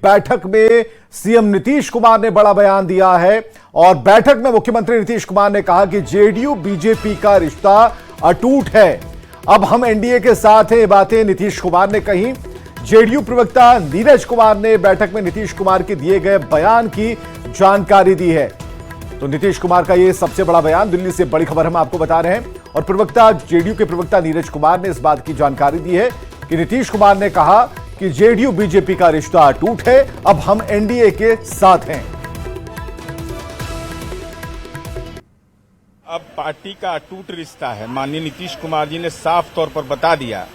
बैठक में सीएम नीतीश कुमार ने बड़ा बयान दिया है और बैठक में मुख्यमंत्री नीतीश कुमार ने कहा कि जेडीयू बीजेपी का रिश्ता अटूट है, अब हम एनडीए के साथ हैं। ये बातें नीतीश कुमार ने कही। जेडीयू प्रवक्ता नीरज कुमार ने बैठक में नीतीश कुमार के दिए गए बयान की जानकारी दी है। तो नीतीश कुमार का यह सबसे बड़ा बयान, दिल्ली से बड़ी खबर हम आपको बता रहे हैं। और प्रवक्ता जेडीयू के प्रवक्ता नीरज कुमार ने इस बात की जानकारी दी है कि नीतीश कुमार ने कहा कि जेडीयू बीजेपी का रिश्ता अटूट है, अब हम एनडीए के साथ हैं। अब पार्टी का अटूट रिश्ता है। माननीय नीतीश कुमार जी ने साफ तौर पर बता दिया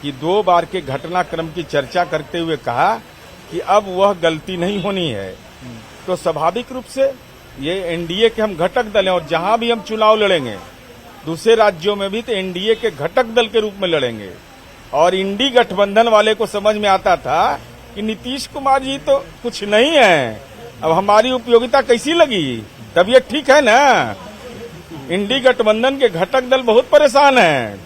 कि 2 बार के घटनाक्रम की चर्चा करते हुए कहा कि अब वह गलती नहीं होनी है। तो स्वाभाविक रूप से ये एनडीए के हम घटक दल हैं और जहां भी हम चुनाव लड़ेंगे दूसरे राज्यों में भी तो एनडीए के घटक दल के रूप में लड़ेंगे। और इंडी गठबंधन वाले को समझ में आता था कि नीतीश कुमार जी तो कुछ नहीं है, अब हमारी उपयोगिता कैसी लगी, तबीयत ठीक है ना। इंडी गठबंधन के घटक दल बहुत परेशान हैं।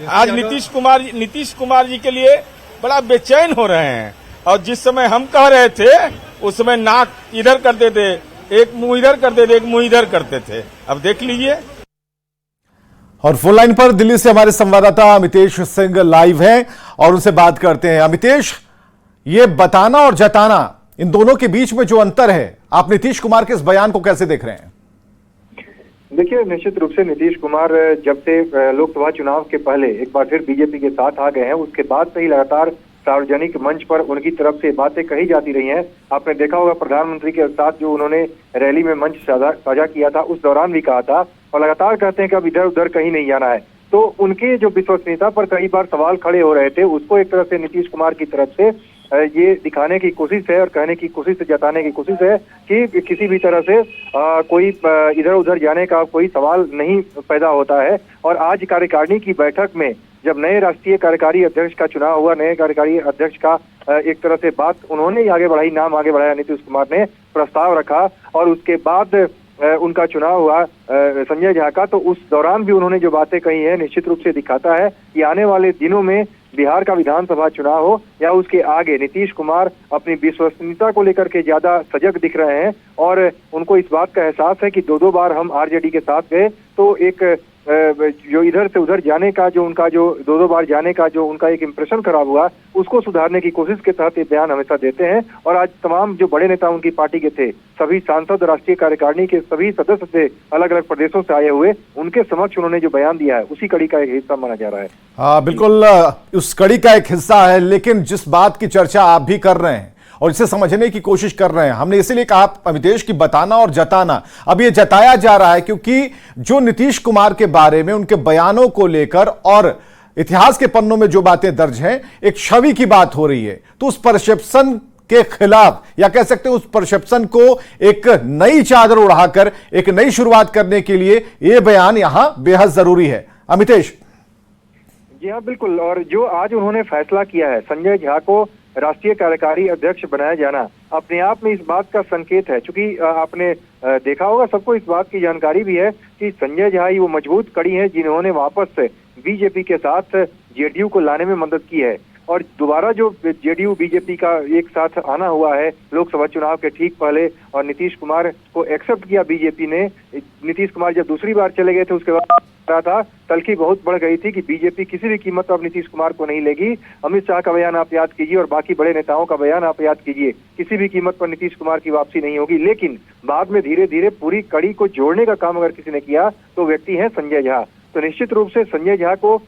आज नीतीश कुमार जी के लिए बड़ा बेचैन हो रहे हैं। और जिस समय हम कह रहे थे उस समय नाक इधर करते थे, एक मुंह इधर करते थे, एक मुंह इधर करते थे। अब देख लीजिए। और फोन लाइन पर दिल्ली से हमारे संवाददाता अमितेश सिंह लाइव हैं और उनसे बात करते हैं। अमितेश, ये बताना और जताना, इन दोनों के बीच में जो अंतर है, आप नीतीश कुमार के इस बयान को कैसे देख रहे हैं? देखिए, निश्चित रूप से नीतीश कुमार जब से लोकसभा चुनाव के पहले एक बार फिर बीजेपी के साथ आ गए हैं, उसके बाद से ही लगातार सार्वजनिक मंच पर उनकी तरफ से बातें कही जाती रही हैं। आपने देखा होगा प्रधानमंत्री के साथ जो उन्होंने रैली में मंच साझा किया था, उस दौरान भी कहा था और लगातार कहते हैं कि अब इधर उधर कहीं नहीं जाना है। तो उनके जो विश्वसनीयता पर कई बार सवाल खड़े हो रहे थे, उसको एक तरह से नीतीश कुमार की तरफ से ये दिखाने की कोशिश है और कहने की कोशिश, जताने की कोशिश है कि किसी भी तरह से कोई इधर उधर जाने का कोई सवाल नहीं पैदा होता है। और आज कार्यकारिणी की बैठक में जब नए राष्ट्रीय कार्यकारी अध्यक्ष का चुनाव हुआ, नए कार्यकारी अध्यक्ष का एक तरह से बात उन्होंने ही आगे बढ़ाई, नाम आगे बढ़ाया, नीतीश कुमार ने प्रस्ताव रखा और उसके बाद उनका चुनाव हुआ संजय झा का। तो उस दौरान भी उन्होंने जो बातें कही है निश्चित रूप से दिखाता है कि आने वाले दिनों में बिहार का विधानसभा चुनाव हो या उसके आगे नीतीश कुमार अपनी विश्वसनीयता को लेकर के ज्यादा सजग दिख रहे हैं। और उनको इस बात का एहसास है कि 2 बार हम आरजेडी के साथ गए तो एक जो इधर से उधर जाने का जो उनका जो 2 बार जाने का जो उनका एक इंप्रेशन खराब हुआ, उसको सुधारने की कोशिश के तहत ये बयान हमेशा देते हैं। और आज तमाम जो बड़े नेता उनकी पार्टी के थे, सभी सांसद, राष्ट्रीय कार्यकारिणी के सभी सदस्य थे, अलग अलग प्रदेशों से आए हुए, उनके समक्ष उन्होंने जो बयान दिया है उसी कड़ी का एक हिस्सा माना जा रहा है। हाँ, बिल्कुल उस कड़ी का एक हिस्सा है। लेकिन जिस बात की चर्चा आप भी कर रहे हैं और इसे समझने की कोशिश कर रहे हैं, हमने इसीलिए कहा अमितेश की बताना और जताना। अब ये जताया जा रहा है क्योंकि जो नीतीश कुमार के बारे में, उनके बयानों को लेकर और इतिहास के पन्नों में जो बातें दर्ज हैं, एक छवि की बात हो रही है। तो उस परसेप्शन के खिलाफ, या कह सकते हैं उस परसेप्शन को एक नई चादर उड़ाकर एक नई शुरुआत करने के लिए यह बयान यहां बेहद जरूरी है। अमितेश। जी हाँ, बिल्कुल। और जो आज उन्होंने फैसला किया है संजय झा को राष्ट्रीय कार्यकारी अध्यक्ष बनाया जाना, अपने आप में इस बात का संकेत है। क्योंकि आपने देखा होगा, सबको इस बात की जानकारी भी है कि संजय झा ही वो मजबूत कड़ी है जिन्होंने वापस से बीजेपी के साथ जेडीयू को लाने में मदद की है। और दोबारा जो जेडीयू बीजेपी का एक साथ आना हुआ है लोकसभा चुनाव के ठीक पहले, और नीतीश कुमार को एक्सेप्ट किया बीजेपी ने। नीतीश कुमार जब दूसरी बार चले गए थे उसके बाद रहा था, तलखी बहुत बढ़ गई थी कि बीजेपी किसी भी कीमत पर अब नीतीश कुमार को नहीं लेगी। अमित शाह का बयान आप याद कीजिए और बाकी बड़े नेताओं का बयान आप याद कीजिए, किसी भी कीमत पर नीतीश कुमार की वापसी नहीं होगी। लेकिन बाद में धीरे धीरे पूरी कड़ी को जोड़ने का काम अगर किसी ने किया तो व्यक्ति है संजय झा। तो निश्चित रूप से संजय झा को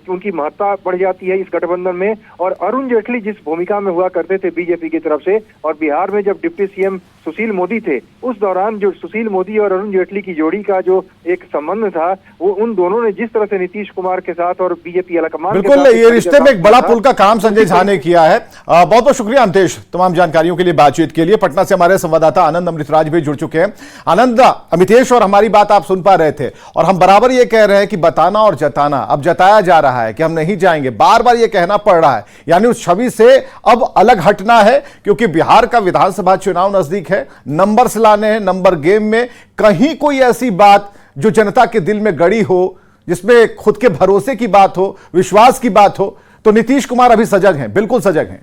उनकी महत्ता बढ़ जाती है इस गठबंधन में। और अरुण जेटली जिस भूमिका में हुआ करते थे बीजेपी की तरफ से, और बिहार में जब डिप्टी सीएम सुशील मोदी थे, उस दौरान जो सुशील मोदी और अरुण जेटली की जोड़ी का जो एक संबंध था, वो उन दोनों ने जिस तरह से नीतीश कुमार के साथ और बीजेपी आलाकमान, बिल्कुल ये रिश्ते में एक बड़ा पुल का काम संजय झा ने किया है। बहुत बहुत शुक्रिया अमितेश तमाम जानकारियों के लिए, बातचीत के लिए। पटना से हमारे संवाददाता आनंद अमृतराज भी जुड़ चुके हैं। आनंद, अमितेश और हमारी बात आप सुन पा रहे थे और हम बराबर ये कह रहे हैं कि बताना और जताना, अब जताया जा रहा है कि हम नहीं जाएंगे, बार बार ये कहना पड़ रहा है, यानी उस छवि से अब अलग हटना है क्योंकि बिहार का विधानसभा चुनाव नजदीक है, नंबर लाने हैं, नंबर गेम में कहीं कोई ऐसी बात जो जनता के दिल में गड़ी हो, जिसमें खुद के भरोसे की बात हो, विश्वास की बात हो, तो नीतीश कुमार अभी सजग हैं, बिल्कुल सजग हैं।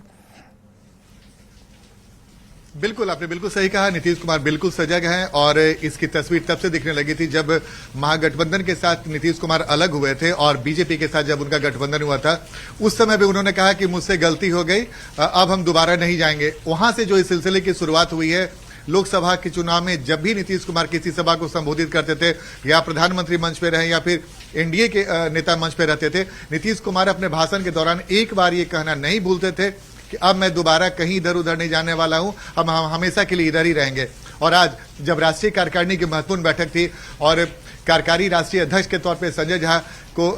बिल्कुल, आपने बिल्कुल सही कहा। नीतीश कुमार बिल्कुल सजग हैं और इसकी तस्वीर तब से दिखने लगी थी जब महागठबंधन के साथ नीतीश कुमार अलग हुए थे और बीजेपी के साथ जब उनका गठबंधन हुआ था, उस समय भी उन्होंने कहा कि मुझसे गलती हो गई, अब हम दोबारा नहीं जाएंगे। वहां से जो इस सिलसिले की शुरुआत हुई है, लोकसभा के चुनाव में जब भी नीतीश कुमार किसी सभा को संबोधित करते थे या प्रधानमंत्री मंच पे रहे या फिर एनडीए के नेता मंच पे रहते थे, नीतीश कुमार अपने भाषण के दौरान एक बार ये कहना नहीं भूलते थे कि अब मैं दोबारा कहीं इधर उधर नहीं जाने वाला हूं, अब हम हमेशा के लिए इधर ही रहेंगे। और आज जब राष्ट्रीय कार्यकारिणी की महत्वपूर्ण बैठक थी और कार्यकारी राष्ट्रीय अध्यक्ष के तौर पर संजय झा को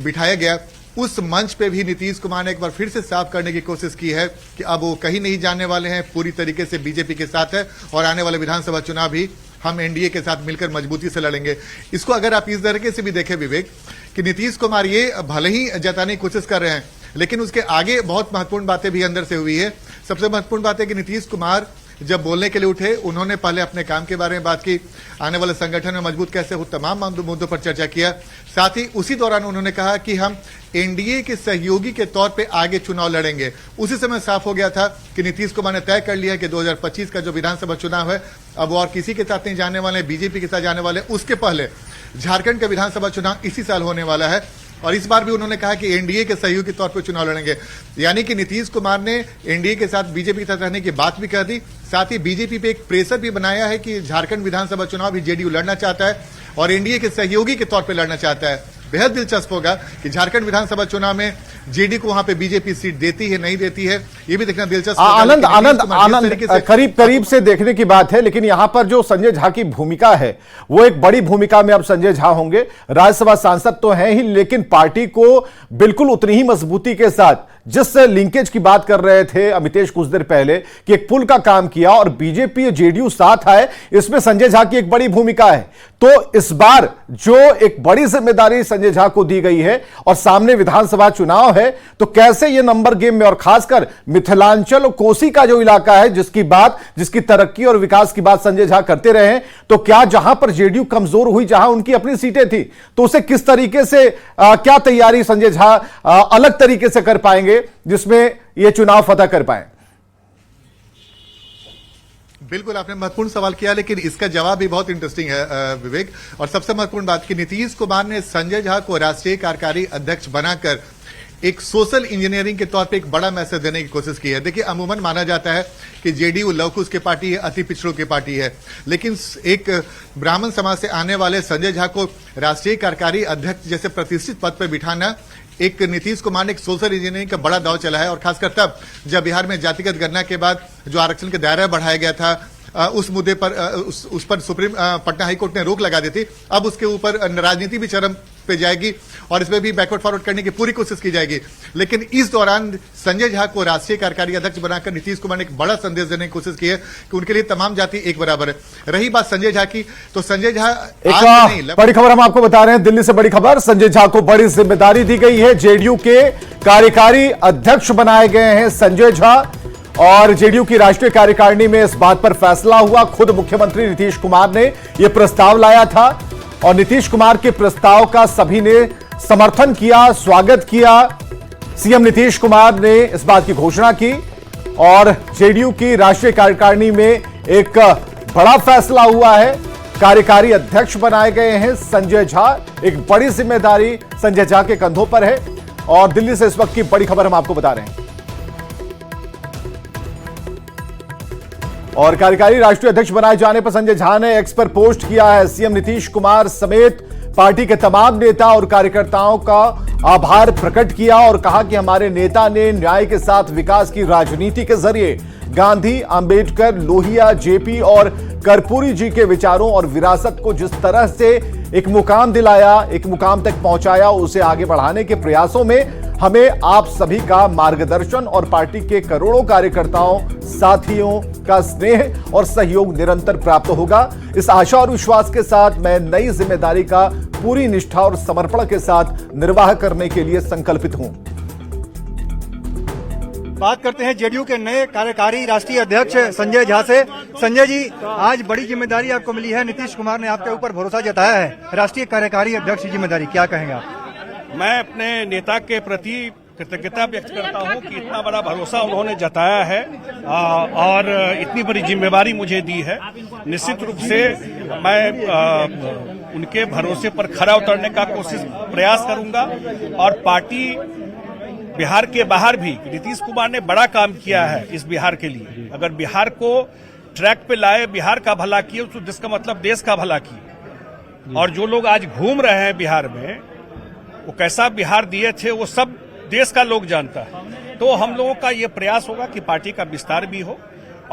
बिठाया गया, उस मंच पे भी नीतीश कुमार ने एक बार फिर से साफ करने की कोशिश की है कि अब वो कहीं नहीं जाने वाले हैं, पूरी तरीके से बीजेपी के साथ है और आने वाले विधानसभा चुनाव भी हम एनडीए के साथ मिलकर मजबूती से लड़ेंगे। इसको अगर आप इस तरीके से भी देखें विवेक, कि नीतीश कुमार ये भले ही जताने की कोशिश कर रहे हैं, लेकिन उसके आगे बहुत महत्वपूर्ण बातें भी अंदर से हुई है। सबसे महत्वपूर्ण बात है कि नीतीश कुमार जब बोलने के लिए उठे, उन्होंने पहले अपने काम के बारे में बात की, आने वाले संगठन में मजबूत कैसे हो, तमाम मुद्दों पर चर्चा किया। साथ ही उसी दौरान उन्होंने कहा कि हम एनडीए के सहयोगी के तौर पे आगे चुनाव लड़ेंगे। उसी समय साफ हो गया था कि नीतीश कुमार ने तय कर लिया कि 2025 का जो विधानसभा चुनाव है, अब वो और किसी के साथ नहीं जाने वाले, बीजेपी के साथ जाने वाले। उसके पहले झारखंड का विधानसभा चुनाव इसी साल होने वाला है और इस बार भी उन्होंने कहा कि एनडीए के सहयोगी के तौर पर चुनाव लड़ेंगे। यानी कि नीतीश कुमार ने एनडीए के साथ बीजेपी के साथ रहने की बात भी कह दी, साथ ही बीजेपी पे एक प्रेशर भी बनाया है कि झारखंड विधानसभा चुनाव भी जेडीयू लड़ना चाहता है और एनडीए के सहयोगी के तौर पर लड़ना चाहता है। बेहद दिलचस्प होगा कि झारखंड विधानसभा चुनाव में जेडीयू को वहां पे बीजेपी सीट देती है नहीं देती है, ये भी देखना दिलचस्प होगा। आनंद करीब से देखने की बात है, लेकिन यहां पर जो संजय झा की भूमिका है वो एक बड़ी भूमिका में अब संजय झा होंगे। राज्यसभा सांसद तो हैं ही, लेकिन पार्टी को बिल्कुल उतनी ही मजबूती के साथ जिस लिंकेज की बात कर रहे थे अमितेश कुछ देर पहले कि एक पुल का काम किया और बीजेपी जेडीयू साथ आए, इसमें संजय झा की एक बड़ी भूमिका है। तो इस बार जो एक बड़ी जिम्मेदारी संजय झा को दी गई है और सामने विधानसभा चुनाव है, तो कैसे ये नंबर गेम में और खासकर मिथिलांचल और कोसी का जो इलाका है जिसकी तरक्की और विकास की बात संजय झा करते रहे, तो क्या जहां पर जेडीयू कमजोर हुई, जहां उनकी अपनी सीटें थी, तो उसे किस तरीके से क्या तैयारी संजय झा अलग तरीके से कर पाएंगे जिसमें यह चुनाव फतह कर पाए? बिल्कुल, आपने महत्वपूर्ण सवाल किया, लेकिन इसका जवाब भी बहुत इंटरेस्टिंग है विवेक। और सबसे महत्वपूर्ण बात कि नीतीश कुमार ने संजय झा को राष्ट्रीय कार्यकारी अध्यक्ष बनाकर एक सोशल इंजीनियरिंग के तौर पे एक बड़ा मैसेज देने की कोशिश की है। देखिए, अमूमन माना जाता है कि जेडीयू लवकुश की पार्टी है, अति पिछड़ों की पार्टी है, लेकिन एक ब्राह्मण समाज से आने वाले संजय झा को राष्ट्रीय कार्यकारी अध्यक्ष जैसे प्रतिष्ठित पद पर बिठाना, एक नीतीश कुमार ने एक सोशल इंजीनियरिंग का बड़ा दाव चला है। और खासकर तब जब बिहार में जातिगत गणना के बाद जो आरक्षण के दायरा बढ़ाया गया था, उस मुद्दे पर उस पर सुप्रीम पटना हाईकोर्ट ने रोक लगा दी थी। अब उसके ऊपर राजनीति भी चरम पे जाएगी और इसमें भी बैकवर्ड फॉरवर्ड करने की पूरी कोशिश की जाएगी। लेकिन इस दौरान संजय झा को राष्ट्रीय कार्यकारी अध्यक्ष बनाकर नीतीश कुमार ने एक बड़ा संदेश देने की कोशिश की है कि उनके लिए तमाम जाति एक बराबर है। रही बात संजय झा की, तो संजय झा एक बड़ी खबर हम आपको बता रहे हैं, दिल्ली से बड़ी खबर, संजय झा को बड़ी जिम्मेदारी दी गई है। जेडीयू के कार्यकारी अध्यक्ष बनाए गए हैं संजय झा और जेडीयू की राष्ट्रीय कार्यकारिणी में इस बात पर फैसला हुआ। खुद मुख्यमंत्री नीतीश कुमार ने यह प्रस्ताव लाया था और नीतीश कुमार के प्रस्ताव का सभी ने समर्थन किया, स्वागत किया। सीएम नीतीश कुमार ने इस बात की घोषणा की और जेडीयू की राष्ट्रीय कार्यकारिणी में एक बड़ा फैसला हुआ है। कार्यकारी अध्यक्ष बनाए गए हैं संजय झा। एक बड़ी जिम्मेदारी संजय झा के कंधों पर है और दिल्ली से इस वक्त की बड़ी खबर हम आपको बता रहे हैं। और कार्यकारी राष्ट्रीय अध्यक्ष बनाए जाने पर संजय झा ने एक्स पर पोस्ट किया है, सीएम नीतीश कुमार समेत पार्टी के तमाम नेता और कार्यकर्ताओं का आभार प्रकट किया और कहा कि हमारे नेता ने न्याय के साथ विकास की राजनीति के जरिए गांधी, अंबेडकर, लोहिया, जेपी और कर्पूरी जी के विचारों और विरासत को जिस तरह से एक मुकाम दिलाया, एक मुकाम तक पहुंचाया, उसे आगे बढ़ाने के प्रयासों में हमें आप सभी का मार्गदर्शन और पार्टी के करोड़ों कार्यकर्ताओं, साथियों का स्नेह और सहयोग निरंतर प्राप्त होगा। इस आशा और विश्वास के साथ मैं नई जिम्मेदारी का पूरी निष्ठा और समर्पण के साथ निर्वाह करने के लिए संकल्पित हूं। बात करते हैं जेडीयू के नए कार्यकारी राष्ट्रीय अध्यक्ष संजय झा से। संजय जी, आज बड़ी जिम्मेदारी आपको मिली है, नीतीश कुमार ने आपके ऊपर भरोसा जताया है, राष्ट्रीय कार्यकारी अध्यक्ष की जिम्मेदारी, क्या कहेंगे आप? मैं अपने नेता के प्रति कृतज्ञता व्यक्त करता हूं कि इतना बड़ा भरोसा उन्होंने जताया है और इतनी बड़ी जिम्मेवारी मुझे दी है। निश्चित रूप से मैं उनके भरोसे पर खरा उतरने का प्रयास करूंगा और पार्टी बिहार के बाहर भी नीतीश कुमार ने बड़ा काम किया है इस बिहार के लिए। अगर बिहार को ट्रैक पे लाए, बिहार का भला किए तो जिसका मतलब देश का भला किए। और जो लोग आज घूम रहे हैं बिहार में, वो कैसा बिहार दिए थे वो सब देश का लोग जानता है। तो हम लोगों का ये प्रयास होगा कि पार्टी का विस्तार भी हो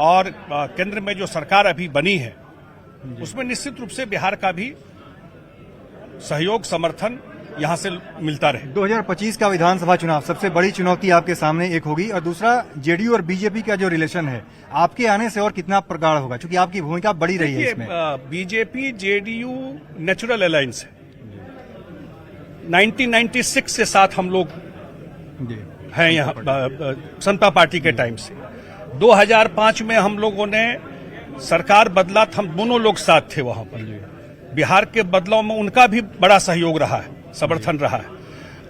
और केंद्र में जो सरकार अभी बनी है उसमें निश्चित रूप से बिहार का भी सहयोग, समर्थन यहां से मिलता रहे। 2025 का विधानसभा चुनाव सबसे बड़ी चुनौती आपके सामने एक होगी, और दूसरा जेडीयू और बीजेपी का जो रिलेशन है आपके आने से और कितना प्रगाढ़ होगा, क्योंकि आपकी भूमिका बड़ी रही है इसमें। बीजेपी जेडीयू नेचुरल अलायंस है। 1996 से साथ हम लोग हैं यहाँ समता पार्टी के टाइम से। 2005 में हम लोगों ने सरकार बदला, हम दोनों लोग साथ थे वहां पर। बिहार के बदलाव में उनका भी बड़ा सहयोग रहा है, समर्थन रहा है।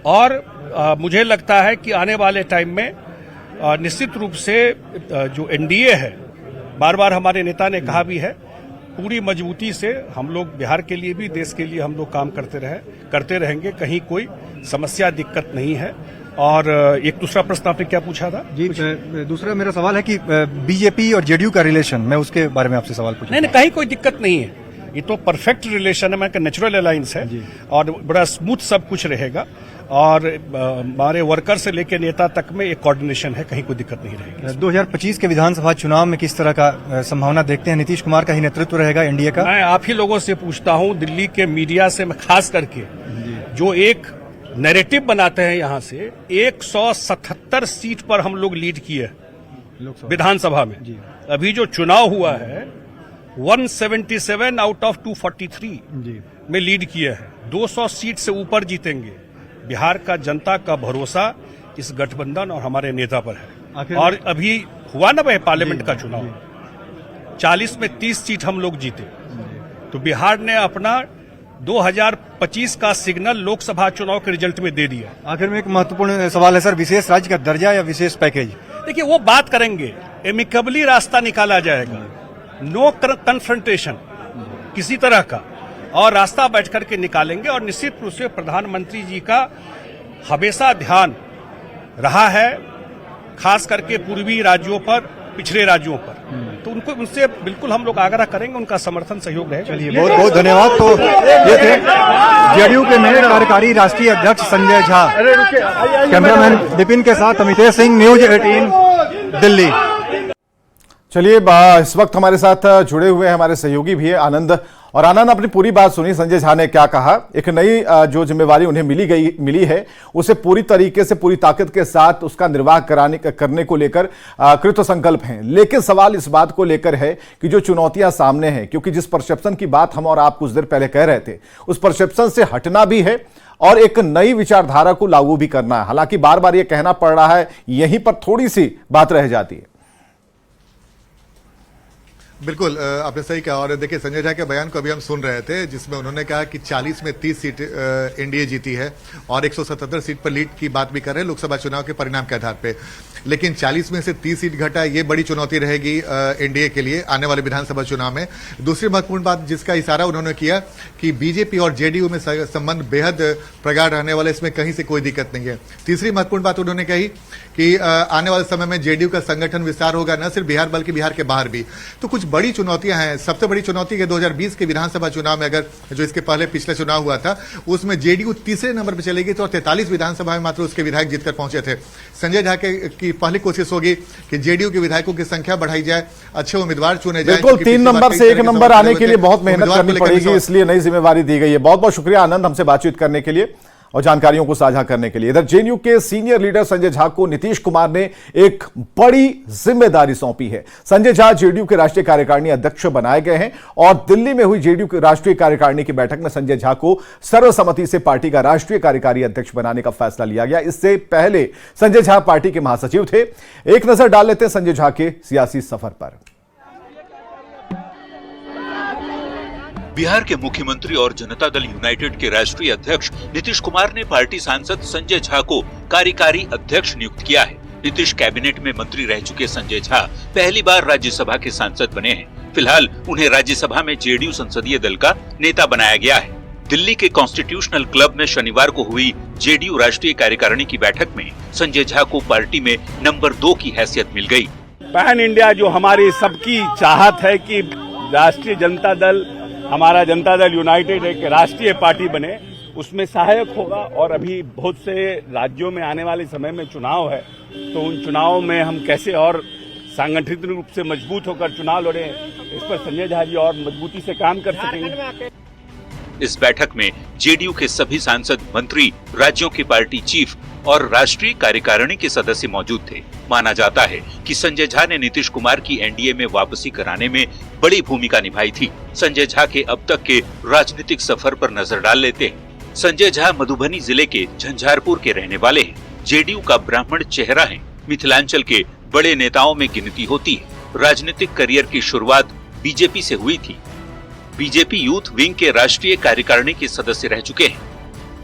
और मुझे लगता है कि आने वाले टाइम में निश्चित रूप से जो एनडीए है, बार बार हमारे नेता ने कहा भी है, पूरी मजबूती से हम लोग बिहार के लिए भी, देश के लिए हम लोग काम करते रहेंगे। कहीं कोई समस्या, दिक्कत नहीं है। और एक दूसरा प्रश्न आपने क्या पूछा था? जी, दूसरा मेरा सवाल है कि बीजेपी और जेडीयू का रिलेशन, मैं उसके बारे में आपसे सवाल पूछा। नहीं, कहीं कोई दिक्कत नहीं है। ये तो परफेक्ट रिलेशन है, मैं नेचुरल अलायंस है और बड़ा स्मूथ सब कुछ रहेगा। और हमारे वर्कर से लेकर नेता तक में एक कोऑर्डिनेशन है, कहीं कोई दिक्कत नहीं रहेगी। 2025 के विधानसभा चुनाव में किस तरह का संभावना देखते हैं? नीतीश कुमार का ही नेतृत्व रहेगा एनडीए का? मैं आप ही लोगों से पूछता हूं, दिल्ली के मीडिया से मैं खास करके, जो एक नैरेटिव बनाते हैं यहां से, 177 सीट पर हम लोग लीड किए विधानसभा में। अभी जो चुनाव हुआ है 177 आउट ऑफ 243 में लीड किए हैं। 200 सीट से ऊपर जीतेंगे। बिहार का जनता का भरोसा इस गठबंधन और हमारे नेता पर है। और अभी हुआ ना भाई पार्लियामेंट का चुनाव, 40 में 30 सीट हम लोग जीते। तो बिहार ने अपना 2025 का सिग्नल लोकसभा चुनाव के रिजल्ट में दे दिया। आखिर में एक महत्वपूर्ण सवाल है सर, विशेष राज्य का दर्जा या विशेष पैकेज? देखिए, वो बात करेंगे, एमिकेबली रास्ता निकाला जाएगा। नो कन्फ्रंटेशन किसी तरह का, और रास्ता बैठ करके निकालेंगे। और निश्चित रूप से प्रधानमंत्री जी का हमेशा ध्यान रहा है, खास करके पूर्वी राज्यों पर, पिछड़े राज्यों पर। तो उनसे बिल्कुल हम लोग आग्रह करेंगे, उनका समर्थन, सहयोग रहेगा। चलिए, बहुत बहुत धन्यवाद। तो ये थे जेडीयू के नए कार्यकारी राष्ट्रीय अध्यक्ष संजय झा। कैमरामैन विपिन के साथ अमितेश सिंह, न्यूज 18 दिल्ली। चलिए, इस वक्त हमारे साथ जुड़े हुए हैं हमारे सहयोगी भी है आनंद। और आनंद, अपनी पूरी बात सुनी, संजय झा ने क्या कहा। एक नई जो जिम्मेवारी उन्हें मिली है, उसे पूरी तरीके से, पूरी ताकत के साथ उसका निर्वाह करने को लेकर कृत संकल्प हैं। लेकिन सवाल इस बात को लेकर है कि जो चुनौतियां सामने हैं, क्योंकि जिस परसेप्शन की बात हम और आप कुछ देर पहले कह रहे थे, उस परसेप्शन से हटना भी है और एक नई विचारधारा को लागू भी करना है। हालांकि बार बार यह कहना पड़ रहा है, यहीं पर थोड़ी सी बात रह जाती है। बिल्कुल, आपने सही कहा। और देखिए, संजय झा के बयान को अभी हम सुन रहे थे, जिसमें उन्होंने कहा कि 40 में 30 सीट एनडीए जीती है और 177 सीट पर लीड की बात भी कर रहे हैं लोकसभा चुनाव के परिणाम के आधार पे। लेकिन 40 में से 30 सीट घटा, ये बड़ी चुनौती रहेगी एनडीए के लिए आने वाले विधानसभा चुनाव में। दूसरी महत्वपूर्ण बात जिसका इशारा उन्होंने किया कि बीजेपी और जेडीयू में संबंध बेहद प्रगाढ़ रहने वाले, इसमें कहीं से कोई दिक्कत नहीं है। तीसरी महत्वपूर्ण बात उन्होंने कही कि आने वाले समय में जेडीयू का संगठन विस्तार होगा, न सिर्फ बिहार बल्कि बिहार के बाहर भी। तो कुछ बड़ी चुनौतियां हैं। सबसे बड़ी चुनौती है 2020 के विधानसभा चुनाव में, अगर जो इसके पहले पिछले चुनाव हुआ था उसमें जेडीयू तीसरे नंबर पर चलेगी, तो 43 विधानसभा में मात्र उसके विधायक जीतकर पहुंचे थे। संजय झा की पहली कोशिश होगी कि जेडीयू के विधायकों की संख्या बढ़ाई जाए, अच्छे उम्मीदवार चुने जाए। बिल्कुल, 3 नंबर से 1 नंबर आने के लिए बहुत मेहनत करनी पड़ेगी, इसलिए नई जिम्मेवारी दी गई है। बहुत बहुत शुक्रिया आनंद, हमसे बातचीत करने के लिए और जानकारियों को साझा करने के लिए। इधर जेएनयू के सीनियर लीडर संजय झा को नीतीश कुमार ने एक बड़ी जिम्मेदारी सौंपी है। संजय झा जेडीयू के राष्ट्रीय कार्यकारिणी अध्यक्ष बनाए गए हैं और दिल्ली में हुई जेडीयू की राष्ट्रीय कार्यकारिणी की बैठक में संजय झा को सर्वसम्मति से पार्टी का राष्ट्रीय कार्यकारी अध्यक्ष बनाने का फैसला लिया गया। इससे पहले संजय झा पार्टी के महासचिव थे। एक नजर डाल लेते हैं संजय झा के सियासी सफर पर। बिहार के मुख्यमंत्री और जनता दल यूनाइटेड के राष्ट्रीय अध्यक्ष नीतीश कुमार ने पार्टी सांसद संजय झा को कार्यकारी अध्यक्ष नियुक्त किया है। नीतीश कैबिनेट में मंत्री रह चुके संजय झा पहली बार राज्यसभा के सांसद बने हैं। फिलहाल उन्हें राज्यसभा में जेडीयू संसदीय दल का नेता बनाया गया है। दिल्ली के कॉन्स्टिट्यूशनल क्लब में शनिवार को हुई जेडीयू राष्ट्रीय कार्यकारिणी की बैठक में संजय झा को पार्टी में नंबर 2 की हैसियत मिल गई। पैन इंडिया जो हमारी सबकी चाहत है कि राष्ट्रीय जनता दल, हमारा जनता दल यूनाइटेड एक राष्ट्रीय पार्टी बने, उसमें सहायक होगा। और अभी बहुत से राज्यों में आने वाले समय में चुनाव है, तो उन चुनावों में हम कैसे और संगठित रूप से मजबूत होकर चुनाव लड़े, इस पर संजय झा जी और मजबूती से काम कर सकेंगे। इस बैठक में जेडीयू के सभी सांसद, मंत्री, राज्यों के पार्टी चीफ और राष्ट्रीय कार्यकारिणी के सदस्य मौजूद थे। माना जाता है कि संजय झा ने नीतीश कुमार की एनडीए में वापसी कराने में बड़ी भूमिका निभाई थी। संजय झा के अब तक के राजनीतिक सफर पर नजर डाल लेते हैं। संजय झा मधुबनी जिले के झंझारपुर के रहने वाले हैं। जेडीयू का ब्राह्मण चेहरा है। मिथिलांचल के बड़े नेताओं में गिनती होती है। राजनीतिक करियर की शुरुआत बीजेपी से हुई थी। बीजेपी यूथ विंग के राष्ट्रीय कार्यकारिणी के सदस्य रह चुके हैं।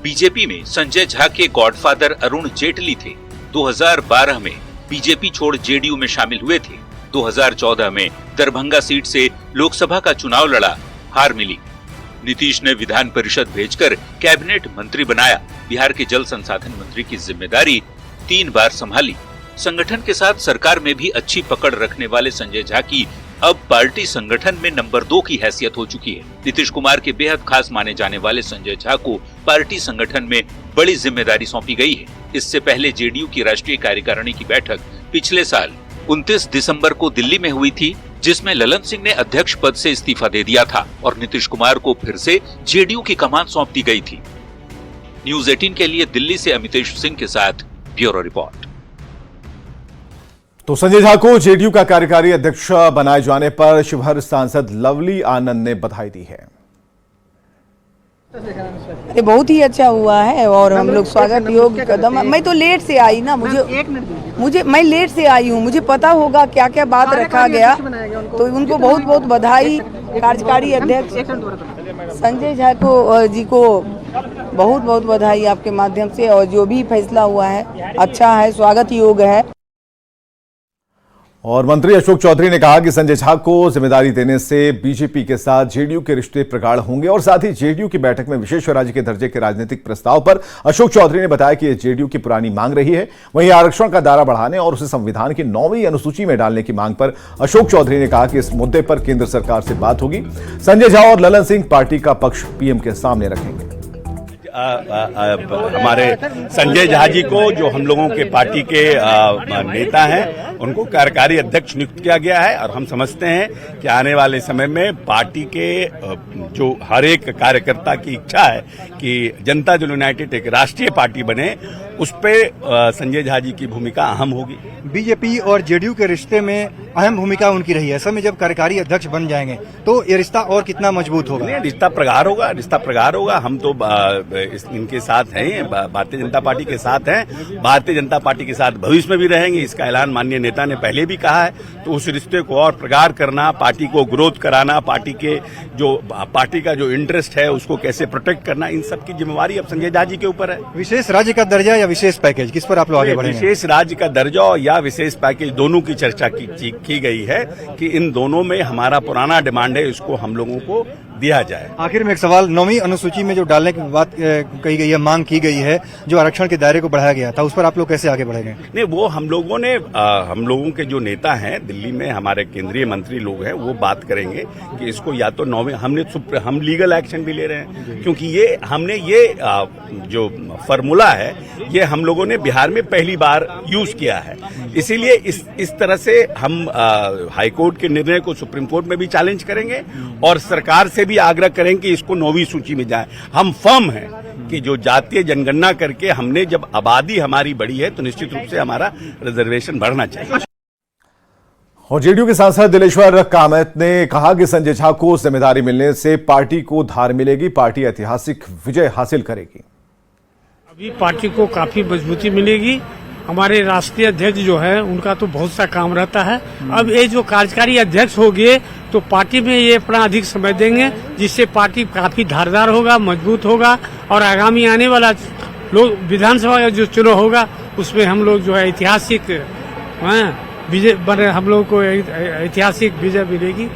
बीजेपी में संजय झा के गॉडफादर अरुण जेटली थे। 2012 में बीजेपी छोड़ जेडीयू में शामिल हुए थे। 2014 में दरभंगा सीट से लोकसभा का चुनाव लड़ा, हार मिली। नीतीश ने विधान परिषद भेजकर कैबिनेट मंत्री बनाया। बिहार के जल संसाधन मंत्री की जिम्मेदारी 3 बार संभाली। संगठन के साथ सरकार में भी अच्छी पकड़ रखने वाले संजय झा की अब पार्टी संगठन में नंबर 2 की हैसियत हो चुकी है। नीतीश कुमार के बेहद खास माने जाने वाले संजय झा को पार्टी संगठन में बड़ी जिम्मेदारी सौंपी गई है। इससे पहले जेडीयू की राष्ट्रीय कार्यकारिणी की बैठक पिछले साल 29 दिसंबर को दिल्ली में हुई थी, जिसमें ललन सिंह ने अध्यक्ष पद से इस्तीफा दे दिया था और नीतीश कुमार को फिर से जेडीयू की कमान सौंप दी गई थी। न्यूज 18 के लिए दिल्ली से अमितेश सिंह के साथ ब्यूरो रिपोर्ट। तो संजय झा को जेडीयू का कार्यकारी अध्यक्ष बनाए जाने पर शिवहर सांसद लवली आनंद ने बधाई दी है। ये बहुत ही अच्छा हुआ है और हम लोग स्वागत योग्य कदम। मैं तो लेट से आई ना, मैं लेट से आई हूँ, मुझे पता होगा क्या क्या बात रखा गया, तो उनको बहुत बहुत बधाई। कार्यकारी अध्यक्ष संजय झा को जी को बहुत बहुत बधाई आपके माध्यम से, और जो भी फैसला हुआ है अच्छा है, स्वागत योग्य है। और मंत्री अशोक चौधरी ने कहा कि संजय झा को जिम्मेदारी देने से बीजेपी के साथ जेडीयू के रिश्ते प्रगाढ़ होंगे। और साथ ही जेडीयू की बैठक में विशेष राज्य के दर्जे के राजनीतिक प्रस्ताव पर अशोक चौधरी ने बताया कि यह जेडीयू की पुरानी मांग रही है। वहीं आरक्षण का दायरा बढ़ाने और उसे संविधान की 9वीं अनुसूची में डालने की मांग पर अशोक चौधरी ने कहा कि इस मुद्दे पर केंद्र सरकार से बात होगी। संजय झा और ललन सिंह पार्टी का पक्ष पीएम के सामने रखेंगे। हमारे संजय झा जी को, जो हम लोगों के पार्टी के नेता हैं, उनको कार्यकारी अध्यक्ष नियुक्त किया गया है। और हम समझते हैं कि आने वाले समय में पार्टी के जो हर एक कार्यकर्ता की इच्छा है कि जनता दल यूनाइटेड एक राष्ट्रीय पार्टी बने, उस पे संजय झा जी की भूमिका अहम होगी। बीजेपी और जेडीयू के रिश्ते में अहम भूमिका उनकी रही है। ऐसे में जब कार्यकारी अध्यक्ष बन जाएंगे तो ये रिश्ता और कितना मजबूत होगा? रिश्ता प्रगाढ़ होगा। हम तो इनके साथ हैं, भारतीय जनता पार्टी के साथ हैं, भारतीय जनता पार्टी के साथ भविष्य में भी रहेंगे। इसका ऐलान माननीय नेता ने पहले भी कहा है। तो उस रिश्ते को और प्रगाढ़ करना, पार्टी को ग्रोथ कराना, पार्टी का जो इंटरेस्ट है उसको कैसे प्रोटेक्ट करना, इन सब की जिम्मेवारी अब संजय झा जी के ऊपर है। विशेष राज्य का दर्जा या विशेष पैकेज, किस पर आप लोग आगे बढ़ेंगे? विशेष राज्य का दर्जा या विशेष पैकेज, दोनों की चर्चा की गई है कि इन दोनों में हमारा पुराना डिमांड है, इसको हम लोगों को दिया जाए। आखिर में एक सवाल, 9वीं अनुसूची में जो डालने की बात कही गई है, मांग की गई है, जो आरक्षण के दायरे को बढ़ाया गया था, उस पर आप लोग कैसे आगे बढ़ेंगे? नहीं, वो हम लोगों के जो नेता हैं दिल्ली में, हमारे केंद्रीय मंत्री लोग हैं, वो बात करेंगे कि इसको या तो 9वीं, हम लीगल एक्शन भी ले रहे हैं, क्योंकि ये जो फॉर्मूला है ये हम लोगों ने बिहार में पहली बार यूज किया है। इसीलिए इस तरह से हम हाईकोर्ट के निर्णय को सुप्रीम कोर्ट में भी चैलेंज करेंगे और सरकार से भी आग्रह करेंगे कि इसको 9वीं सूची में जाए। हम फर्म हैं कि जो जातीय जनगणना करके हमने, जब आबादी हमारी बढ़ी है तो निश्चित रूप से हमारा रिजर्वेशन बढ़ना चाहिए। और जेडीयू के सांसद दिलेश्वर कामत ने कहा कि संजय झा को जिम्मेदारी मिलने से पार्टी को धार मिलेगी, पार्टी ऐतिहासिक विजय हासिल करेगी। अभी पार्टी को काफी मजबूती मिलेगी। हमारे राष्ट्रीय अध्यक्ष जो है उनका तो बहुत सा काम रहता है। अब ये जो कार्यकारी अध्यक्ष हो गए तो पार्टी में ये अपना अधिक समय देंगे, जिससे पार्टी काफी धारदार होगा, मजबूत होगा और आगामी आने वाला लोग विधानसभा का जो चुनाव होगा उसमें हम लोग जो है ऐतिहासिक विजय बने, हम लोग को ऐतिहासिक विजय मिलेगी।